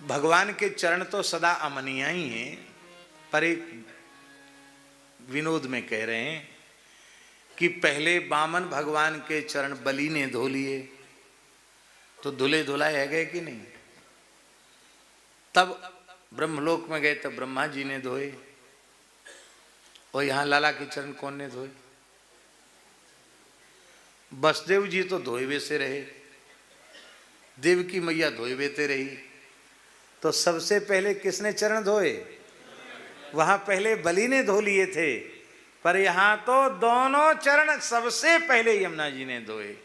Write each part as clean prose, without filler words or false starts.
भगवान के चरण तो सदा अमनीय ही हैं, पर एक विनोद में कह रहे हैं कि पहले बामन भगवान के चरण बलि ने धो लिए, तो धुले धुलाए है गए कि नहीं। तब ब्रह्मलोक में गए तब ब्रह्मा जी ने धोए, और यहां लाला के चरण कौन ने धोए? वसुदेव जी तो धोए वैसे रहे, देवकी मैया धोए वेते रही, तो सबसे पहले किसने चरण धोए? वहां पहले बलि ने धो लिए थे, पर यहां तो दोनों चरण सबसे पहले यमुना जी ने धोए।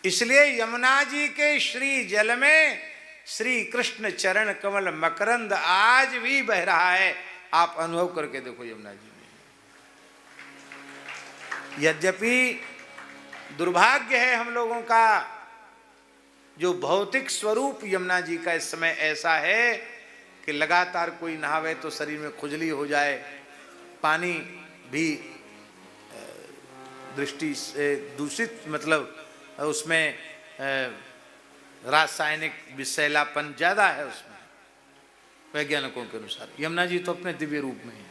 इसलिए यमुना जी के श्री जल में श्री कृष्ण चरण कमल मकरंद आज भी बह रहा है। आप अनुभव करके देखो यमुना जी में। यद्यपि दुर्भाग्य है हम लोगों का, जो भौतिक स्वरूप यमुना जी का इस समय ऐसा है कि लगातार कोई नहावे तो शरीर में खुजली हो जाए, पानी भी दृष्टि से दूषित, मतलब उसमें रासायनिक विषैलापन ज्यादा है उसमें वैज्ञानिकों के अनुसार। यमुना जी तो अपने दिव्य रूप में है।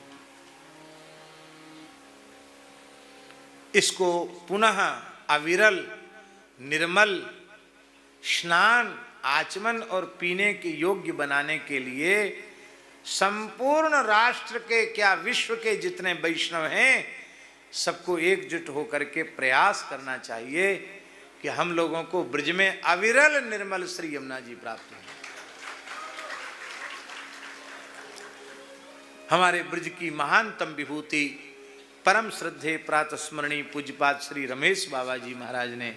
इसको पुनः अविरल निर्मल स्नान आचमन और पीने के योग्य बनाने के लिए संपूर्ण राष्ट्र के, क्या विश्व के जितने वैष्णव हैं, सबको एकजुट होकर के प्रयास करना चाहिए कि हम लोगों को ब्रज में अविरल निर्मल श्री यमुना जी प्राप्त हो। हमारे ब्रज की महानतम विभूति परम श्रद्धेय प्रातस्मरणीय पूज्यपाद श्री रमेश बाबा जी महाराज ने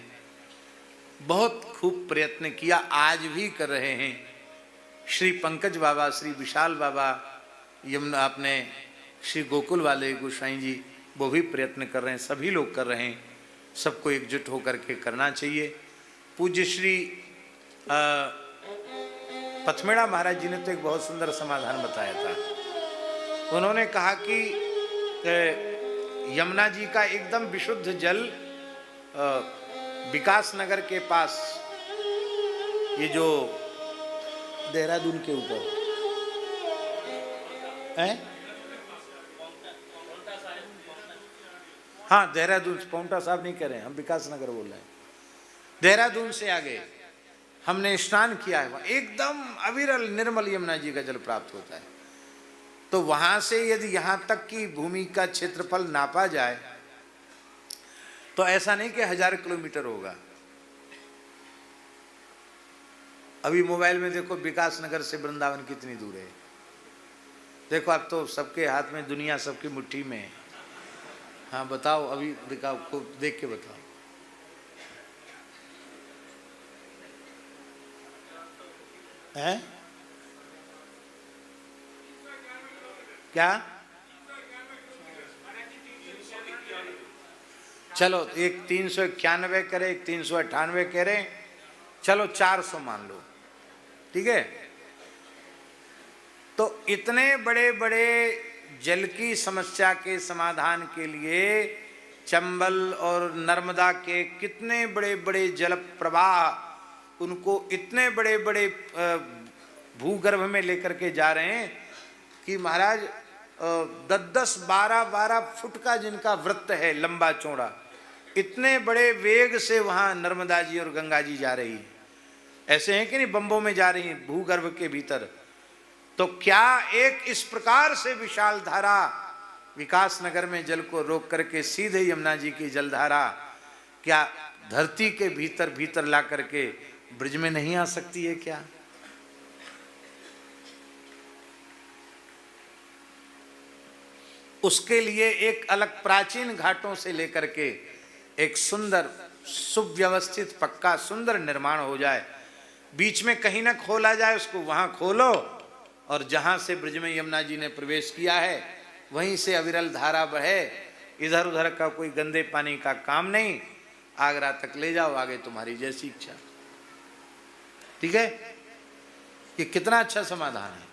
बहुत खूब प्रयत्न किया, आज भी कर रहे हैं। श्री पंकज बाबा, श्री विशाल बाबा, यमुना अपने श्री गोकुल वाले गोसाई जी, वो भी प्रयत्न कर रहे हैं, सभी लोग कर रहे हैं। सबको एकजुट होकर के करना चाहिए। पूज्य श्री पथमेड़ा महाराज जी ने तो एक बहुत सुंदर समाधान बताया था। उन्होंने कहा कि यमुना जी का एकदम विशुद्ध जल विकास नगर के पास, ये जो देहरादून के ऊपर है, हाँ देहरादून, पौंटा साहब नहीं कह रहे हैं हम, विकास नगर बोल रहे हैं। देहरादून से आगे हमने स्नान किया है, वहां एकदम अविरल निर्मल यमुना जी का जल प्राप्त होता है। तो वहां से यदि यहां तक की भूमि का क्षेत्रफल नापा जाए तो ऐसा नहीं कि 1000 किलोमीटर होगा। अभी मोबाइल में देखो विकास नगर से वृंदावन कितनी दूर है। देखो अब तो सबके हाथ में दुनिया, सबकी मुट्ठी में है। हाँ बताओ, अभी दिखाओ, खूब देख के बताओ। हैं क्या? चलो एक 391 करे, एक 398 करे, चलो 400 मान लो, ठीक है। तो इतने बड़े बड़े जल की समस्या के समाधान के लिए चंबल और नर्मदा के कितने बड़े बड़े जल प्रवाह, उनको इतने बड़े बड़े भूगर्भ में लेकर के जा रहे हैं कि महाराज 10-10, 12-12 फुट का जिनका वृत्त है लंबा चौड़ा, इतने बड़े वेग से वहां नर्मदा जी और गंगा जी जा रही है। ऐसे हैं कि नहीं, बम्बों में जा रही हैं भूगर्भ के भीतर। तो क्या एक इस प्रकार से विशाल धारा विकास नगर में जल को रोक करके सीधे यमुना जी की जलधारा क्या धरती के भीतर भीतर ला करके ब्रज में नहीं आ सकती है क्या? उसके लिए एक अलग प्राचीन घाटों से लेकर के एक सुंदर सुव्यवस्थित पक्का सुंदर निर्माण हो जाए, बीच में कहीं ना खोला जाए, उसको वहां खोलो और जहां से ब्रज में यमुना जी ने प्रवेश किया है वहीं से अविरल धारा बहे, इधर उधर का कोई गंदे पानी का काम नहीं, आगरा तक ले जाओ, आगे तुम्हारी जैसी इच्छा। ठीक है, ये कितना अच्छा समाधान है।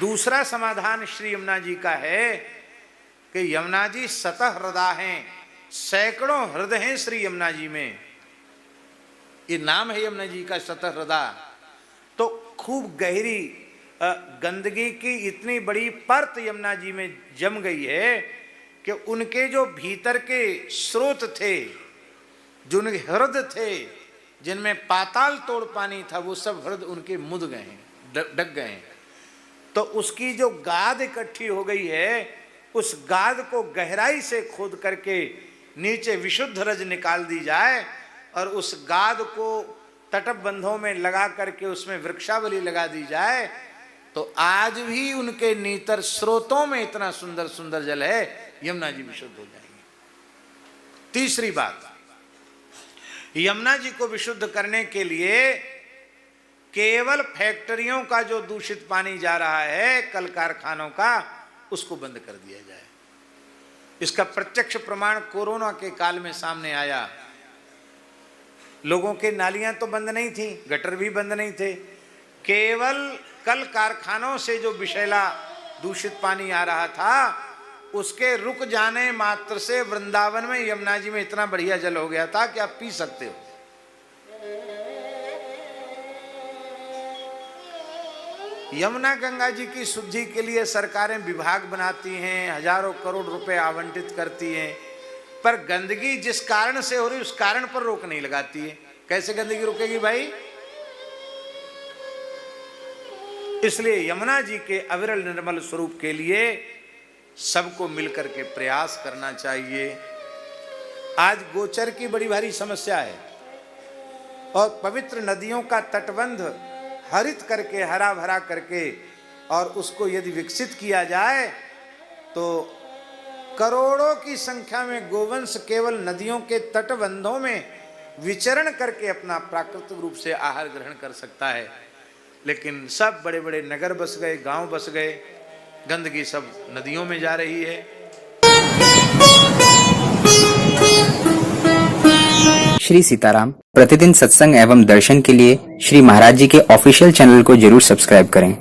दूसरा समाधान श्री यमुना जी का है कि यमुना जी सतह हृदय हैं, सैकड़ों हृदय हैं श्री यमुना जी में, ये नाम है यमुना जी का सतह हृदय। तो खूब गहरी गंदगी की इतनी बड़ी परत यमुना जी में जम गई है कि उनके जो भीतर के स्रोत थे, जो उनके हृदय थे, जिनमें पाताल तोड़ पानी था, वो सब हृदय उनके मुद गए हैं, ढक गए हैं। तो उसकी जो गाद इकट्ठी हो गई है, उस गाद को गहराई से खोद करके नीचे विशुद्ध रज निकाल दी जाए और उस गाद को तटबंधों में लगा करके उसमें वृक्षावली लगा दी जाए, तो आज भी उनके नीतर स्रोतों में इतना सुंदर सुंदर जल है, यमुना जी विशुद्ध हो जाएंगे। तीसरी बात, यमुना जी को विशुद्ध करने के लिए केवल फैक्ट्रियों का जो दूषित पानी जा रहा है, कल कारखानों का, उसको बंद कर दिया जाए। इसका प्रत्यक्ष प्रमाण कोरोना के काल में सामने आया। लोगों के नालियां तो बंद नहीं थी, गटर भी बंद नहीं थे, केवल कल कारखानों से जो विषैला दूषित पानी आ रहा था, उसके रुक जाने मात्र से वृंदावन में, यमुना जी में इतना बढ़िया जल हो गया था कि आप पी सकते हो। यमुना गंगा जी की शुद्धि के लिए सरकारें विभाग बनाती हैं, हजारों करोड़ रुपए आवंटित करती हैं, पर गंदगी जिस कारण से हो रही उस कारण पर रोक नहीं लगाती है। कैसे गंदगी रुकेगी भाई? इसलिए यमुना जी के अविरल निर्मल स्वरूप के लिए सबको मिलकर के प्रयास करना चाहिए। आज गोचर की बड़ी भारी समस्या है और पवित्र नदियों का तटबंध हरित करके, हरा भरा करके, और उसको यदि विकसित किया जाए तो करोड़ों की संख्या में गोवंश केवल नदियों के तटबंधों में विचरण करके अपना प्राकृतिक रूप से आहार ग्रहण कर सकता है। लेकिन सब बड़े बड़े नगर बस गए, गांव बस गए, गंदगी सब नदियों में जा रही है। श्री सीताराम प्रतिदिन सत्संग एवं दर्शन के लिए श्री महाराज जी के ऑफिशियल चैनल को जरूर सब्सक्राइब करें।